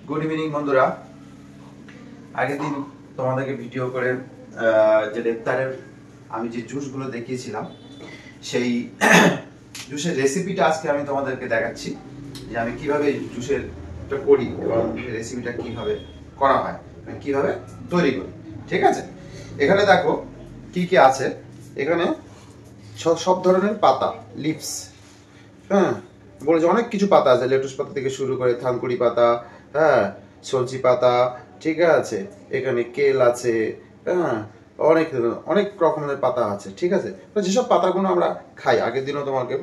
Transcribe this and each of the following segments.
Good evening বন্ধুরা। আগের দিন তোমাদেরকে ভিডিও করে যে ইফতারের আমি যে জুসগুলো দেখিয়েছিলাম সেই জুসের রেসিপিটা আজকে আমি তোমাদেরকে দেখাচ্ছি যে আমি কিভাবে জুসের করি এবং রেসিপিটা কিভাবে করা হয়, কিভাবে তৈরি করি। ঠিক আছে, এখানে দেখো কি কি আছে। এখানে সব ধরনের পাতা, লিভস, হ্যাঁ বলেছে অনেক কিছু পাতা আছে, লেটুস পাতা থেকে শুরু করে থানকুড়ি পাতা, হ্যাঁ সবজি পাতা, ঠিক আছে, এখানে কেল আছে, হ্যাঁ অনেক অনেক রকমের পাতা আছে। ঠিক আছে, যেসব পাতাগুলো আমরা খাই, আগের দিনও তোমাকে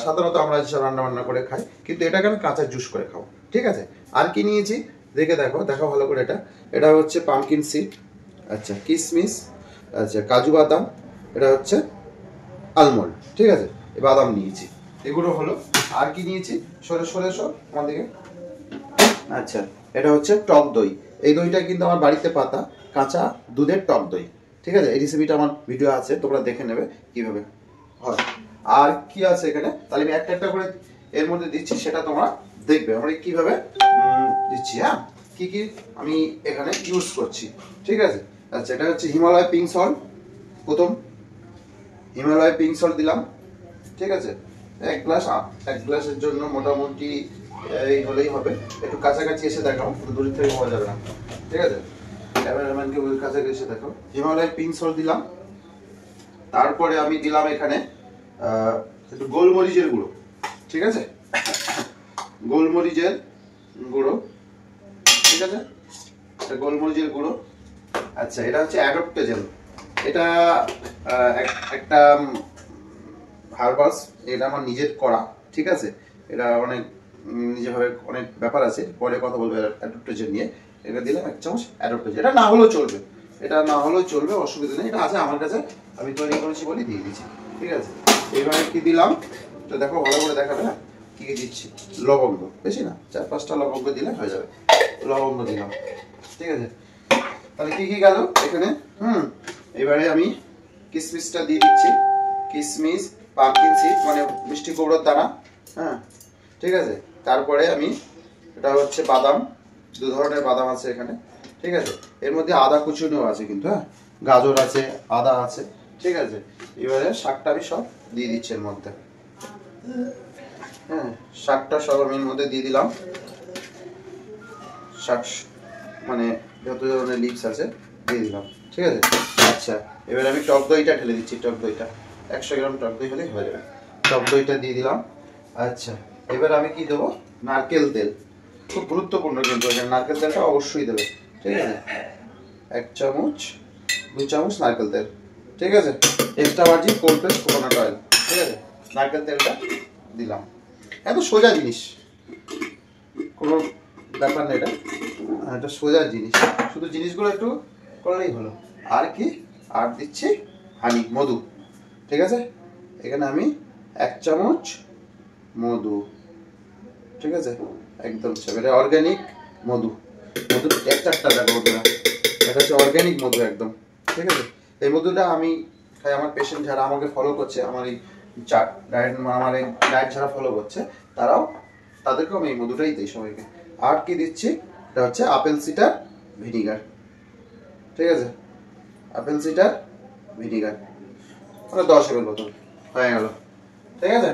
সাধারণত আমরা যেসব রান্না বান্না করে খাই, কিন্তু এটাকে আমি কাঁচা জুস করে খাবো। ঠিক আছে, আর কি নিয়েছি দেখো ভালো করে। এটা হচ্ছে পামকিন সিড, আচ্ছা কিশমিশ, আচ্ছা কাজু বাদাম, এটা হচ্ছে আলমন্ড। ঠিক আছে, এই বাদাম নিয়েছি, এগুলো হলো। আর কি নিয়েছি সরে আমার দিকে। আচ্ছা, এটা হচ্ছে টক দই। এই দইটা কিন্তু আমার বাড়িতে পাতা কাঁচা দুধের টক দই। ঠিক আছে, এই রেসিপিটা আমার ভিডিও আছে, তোমরা দেখে নেবে কিভাবে হয়। আর কি আছে এখানে, তাহলে আমি একটা করে এর মধ্যে দিচ্ছি, সেটা তোমরা দেখবে আমরা কিভাবে দিচ্ছি। হ্যাঁ, কি কি আমি এখানে ইউজ করছি। ঠিক আছে, আচ্ছা এটা হচ্ছে হিমালয় পিঙ্ক সল্ট। প্রথম হিমালয় পিঙ্ক সল্ট দিলাম। ঠিক আছে, এক গ্লাসের জন্য মোটামুটি এই হলেই হবে। একটু কাছাকাছি এসে দেখাও, দূর থেকে হওয়া যাবে না। ঠিক আছে, ক্যামেরাম্যানকে কাছাকাছি এসে দেখাও। হিমালয় পিঙ্ক সল্ট দিলাম। তারপরে আমি দিলাম এখানে একটু গোলমরিচের গুঁড়ো। ঠিক আছে, গোলমরিচের গুঁড়ো। ঠিক আছে, গোলমরিচের গুঁড়ো। আচ্ছা, এটা হচ্ছে অ্যাডপ্টোজেন। এটা একটা হার্বাস, এটা আমার নিজের করা। ঠিক আছে, এটা অনেক নিজেভাবে অনেক ব্যাপার আছে, পরে কথা বলবো অ্যাডপ্টোজেন নিয়ে। এটা দিলাম 1 চামচ অ্যাডপ্টোজেন। এটা না হলেও চলবে, অসুবিধা নেই। এটা আছে আমার কাছে, আমি তৈরি করেছি বলে দিয়ে দিচ্ছি। ঠিক আছে, এইভাবে কি দিলাম তো দেখো, ভালো করে দেখাবে। না কি কি দিচ্ছি, লবঙ্গ, বেশি না, 4-5টা লবঙ্গ দিলে হয়ে যাবে। লবঙ্গ দিলাম। ঠিক আছে, তাহলে কি কি গেল এখানে। এবারে আমি কিশমিশটা দিয়ে দিচ্ছি। কিশমিশ, পামকিন সিড মানে মিষ্টি কুমড়োর দানা। হ্যাঁ, ঠিক আছে, তারপরে আমি এটা হচ্ছে বাদাম, 2 ধরনের বাদাম আছে এখানে। ঠিক আছে, এর মধ্যে আদা কুচুনিও আছে কিন্তু, হ্যাঁ গাজর আছে, আদা আছে। ঠিক আছে, এবারে শাকটা আমি সব দিয়ে দিচ্ছি এর মধ্যে। হ্যাঁ, শাকটা সব আমি এর মধ্যে দিয়ে দিলাম। শাক মানে যত ধরনের লিভস আছে দিয়ে দিলাম। ঠিক আছে, আচ্ছা এবারে আমি টক দইটা ঢেলে দিচ্ছি। টক দইটা 100 গ্রাম টক দই হলেই হয়ে যাবে। টক দইটা দিয়ে দিলাম। আচ্ছা, এবার আমি কি দেবো, নারকেল তেল। খুব গুরুত্বপূর্ণ কিন্তু এখানে নারকেল তেলটা অবশ্যই দেবে। ঠিক আছে, 1 চামচ 2 চামচ নারকেল তেল। ঠিক আছে, extra virgin cold press coconut oil. ঠিক আছে, নারকেল তেলটা দিলাম। এত সোজা জিনিস, কোনো ব্যাপার নেই, এটা সোজা জিনিস, শুধু জিনিসগুলো একটু করলেই হলো। আর কি, আর দিচ্ছি হানি, মধু। ঠিক আছে, এখানে আমি 1 চামচ মধু। ঠিক আছে, একদম এটা অর্গানিক মধু। মধুর টেক্সচারটা দেখো বন্ধুরা, এটা হচ্ছে অর্গানিক মধু একদম। ঠিক আছে, এই মধুটা আমি খাই। আমার পেশেন্ট যারা আমাকে ফলো করছে, আমার এই ডায়েট যারা ফলো করছে, তাদেরকেও আমি এই মধুটাই দিই সবাইকে। আর কি দিচ্ছি, এটা হচ্ছে আপেল সিডার ভিনিগার। ঠিক আছে, আপেল সিডার ভিনিগার মানে 10 ml বোতল হয়ে গেল। ঠিক আছে,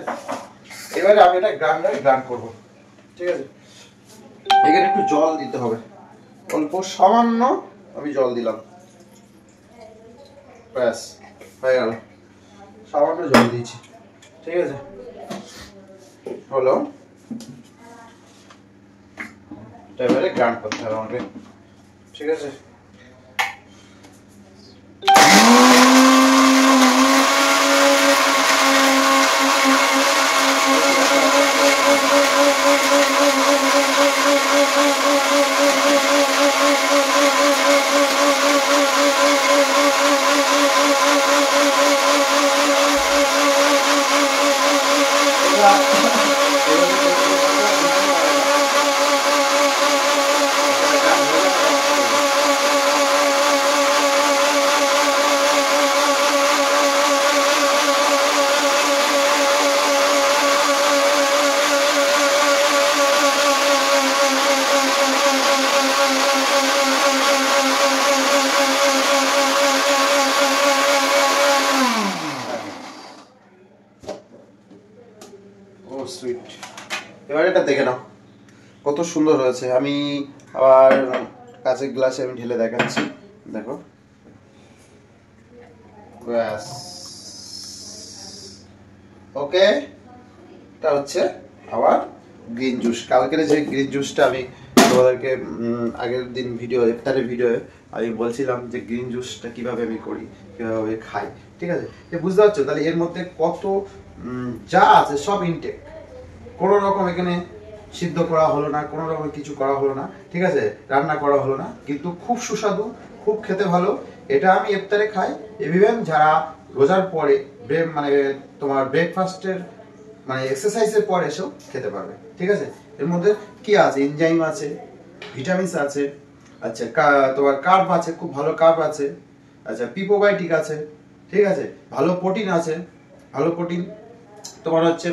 এবারে আমি এটা গ্রাইন্ড করবো। ঠিক আছে, এখানে একটু জল দিতে হবে, অল্প সামান্য আমি জল দিলাম, ব্যাস হয়ে গেল। সামান্য জল দিয়েছি। ঠিক আছে, হলো। এবারে গ্রাইন্ড করতে হবে আমাকে। ঠিক আছে, কত সুন্দর হয়েছে। আমি আবার কাঁচের গ্লাসে আমি ঢেলে দেখাচ্ছি, দেখো। ব্যাস, ওকে। এটা হচ্ছে আবার গ্রিন জুস। কালকের যে গ্রিন জুসটা আমি তোমাদেরকে আগের দিন ইফতারের ভিডিও আমি বলছিলাম যে গ্রিন জুসটা কিভাবে আমি করি, কিভাবে খাই, ঠিক আছে? বুঝতে পারছো? তাহলে এর মধ্যে কত যা আছে সব ইনটেক, কোনো রকম এখানে সিদ্ধ করা হলো না, কোনো রকম কিছু করা হলো না, ঠিক আছে? রান্না করা হলো না, কিন্তু খুব সুস্বাদু, খুব খেতে ভালো। এটা আমি ইফতারে খাই। ইভেন যারা রোজার পরে মানে তোমার ব্রেকফাস্টের মানে এক্সারসাইজের পর এসেও খেতে পারবে, ঠিক আছে? এর মধ্যে কি আছে? এনজাইম আছে, ভিটামিনস আছে, আচ্ছা তোমার কার্ব আছে, খুব ভালো কার্ব আছে, আচ্ছা পিপোবায়োটিক আছে, ঠিক আছে? ভালো প্রোটিন আছে, ভালো প্রোটিন তোমার হচ্ছে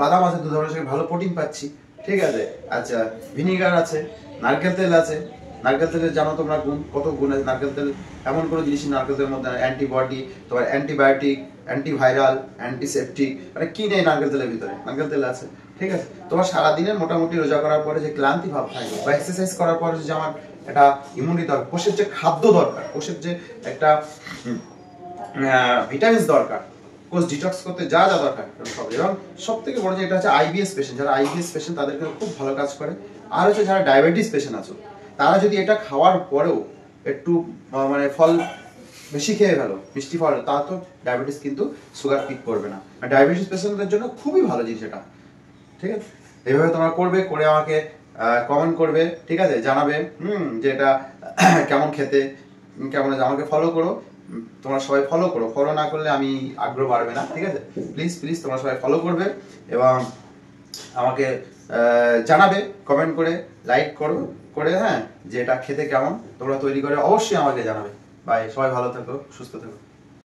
বাদাম আছে, দু ধরনের ভালো প্রোটিন পাচ্ছি, ঠিক আছে? আচ্ছা ভিনিগার আছে, নারকেল তেল আছে। নারকেল তেলের জানো তোমরা গুণ, কত গুণ আছে নারকেল তেল। এমন কোনো জিনিস নারকেল তেলের মধ্যে অ্যান্টিবডি, তোমার অ্যান্টিবায়োটিক, অ্যান্টিভাইরাল, অ্যান্টিসেপটিক, মানে কি নেই নারকেল তেলের ভিতরে? নারকেল তেল আছে, ঠিক আছে? তোমার সারাদিনের মোটামুটি রোজা করার পরে যে ক্লান্তি ভাব থাকবে বা এক্সারসাইজ করার পরে যে আমার একটা ইমিউনিটি দরকার, কোষের যে খাদ্য দরকার, কোষের যে একটা ভিটামিনস দরকার, কোষ ডিটক্স করতে যা যা দরকার সব। এবং সব থেকে বড় যে এটা হচ্ছে আইবিএস পেশেন্ট, যারা আইবিএস পেশেন্ট তাদেরকে খুব ভালো কাজ করে। আর হচ্ছে যারা ডায়াবেটিস পেশেন্ট আছে, তারা যদি এটা খাওয়ার পরেও একটু মানে ফল বেশি খেয়ে ফেলো, মিষ্টি ফল, তা তো ডায়াবেটিস কিন্তু সুগার পিক করবে না। আর ডায়াবেটিস পেশেন্টদের জন্য খুবই ভালো জিনিস এটা, ঠিক আছে? এইভাবে তোমরা করবে, করে আমাকে কমেন্ট করবে, ঠিক আছে? জানাবে যে এটা কেমন খেতে, কেমন আছে। আমাকে ফলো করো, তোমরা সবাই ফলো করো। ফলো না করলে আমি আগ্রহ বাড়বে না, ঠিক আছে? প্লিজ প্লিজ তোমরা সবাই ফলো করবে এবং আমাকে জানাবে কমেন্ট করে, লাইক করো করে, হ্যাঁ, যে এটা খেতে কেমন তোমরা তৈরি করে অবশ্যই আমাকে জানাবে। বাই, সবাই ভালো থাকো, সুস্থ থাকো।